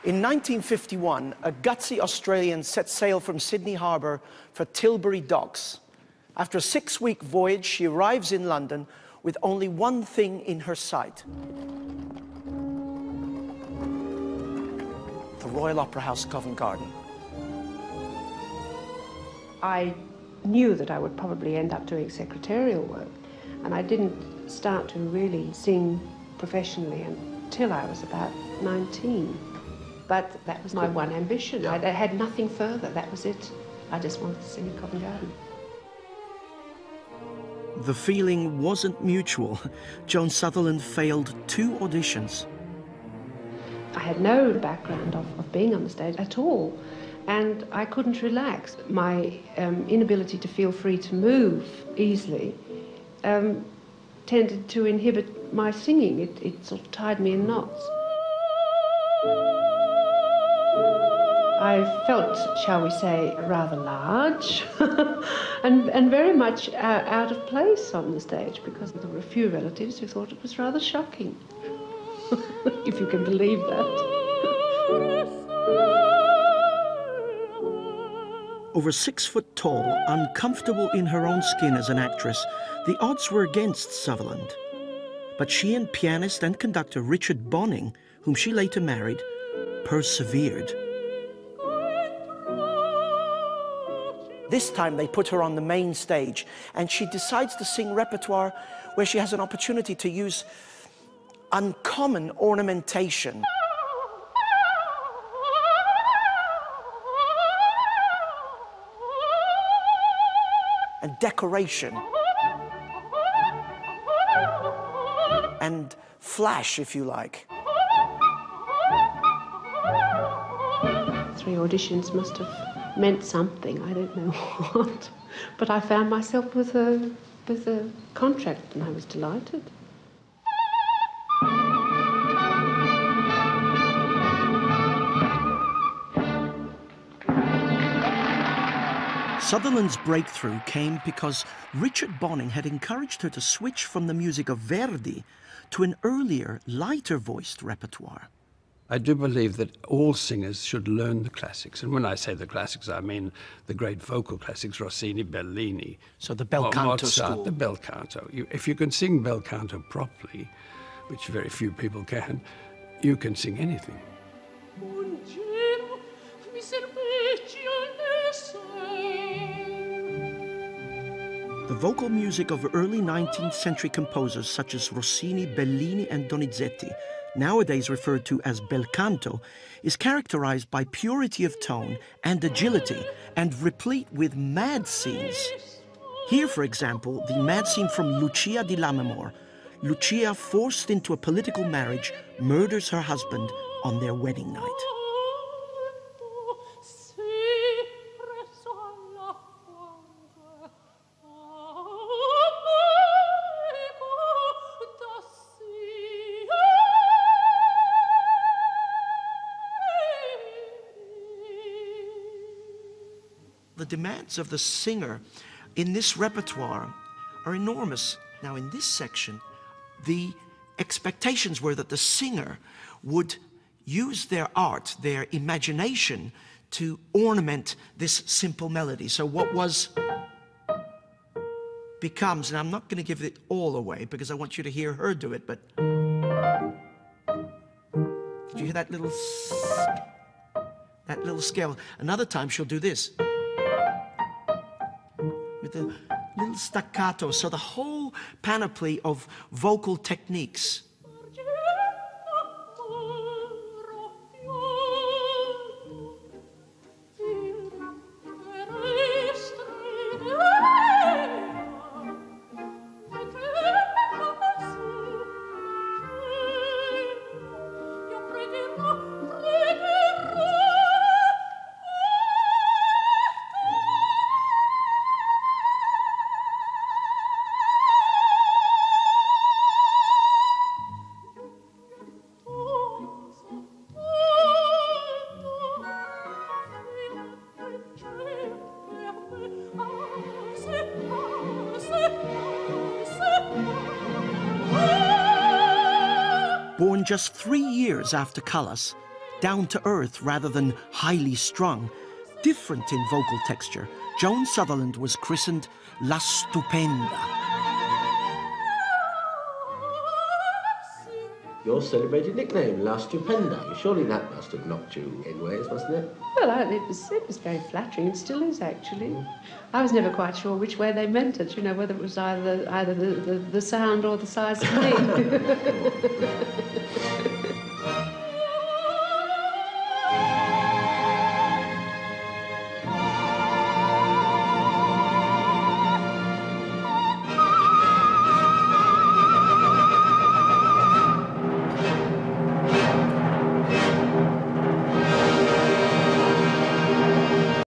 In 1951, a gutsy Australian set sail from Sydney Harbour for Tilbury Docks. After a 6-week voyage, she arrives in London with only one thing in her sight: the Royal Opera House, Covent Garden. I knew that I would probably end up doing secretarial work, and I didn't start to really sing professionally until I was about 19. But that was my one ambition. I had nothing further. That was it. I just wanted to sing in Covent Garden. The feeling wasn't mutual. Joan Sutherland failed 2 auditions. I had no background of being on the stage at all, and I couldn't relax. My inability to feel free to move easily tended to inhibit my singing. It sort of tied me in knots. I felt, shall we say, rather large and very much out of place on the stage, because there were a few relatives who thought it was rather shocking, if you can believe that. Over 6 foot tall, uncomfortable in her own skin as an actress, the odds were against Sutherland. But she and pianist and conductor Richard Bonning, whom she later married, persevered. This time they put her on the main stage, and she decides to sing repertoire where she has an opportunity to use uncommon ornamentation. And decoration. And flash, if you like. 3 auditions must have meant something, I don't know what. But I found myself with a contract, and I was delighted. Sutherland's breakthrough came because Richard Bonning had encouraged her to switch from the music of Verdi to an earlier, lighter-voiced repertoire. I do believe that all singers should learn the classics. And when I say the classics, I mean the great vocal classics, Rossini, Bellini. So the bel canto Mozart, school. the bel canto. If you can sing bel canto properly, which very few people can, you can sing anything. The vocal music of early 19th century composers such as Rossini, Bellini and Donizetti, nowadays referred to as bel canto, is characterized by purity of tone and agility, and replete with mad scenes. Here, for example, the mad scene from Lucia di Lammermoor. Lucia, forced into a political marriage, murders her husband on their wedding night. The demands of the singer in this repertoire are enormous. Now, in this section, the expectations were that the singer would use their art, their imagination, to ornament this simple melody. So what was becomes, and I'm not going to give it all away because I want you to hear her do it, but did you hear that little scale? Another time she'll do this. With a little staccato, so the whole panoply of vocal techniques. Born just 3 years after Callas, down to earth rather than highly strung, different in vocal texture, Joan Sutherland was christened La Stupenda. Your celebrated nickname, La Stupenda. Surely that must have knocked you in ways, mustn't it? Well, it was very flattering, and still is, actually. I was never quite sure which way they meant it, you know, whether it was either the sound or the size of me.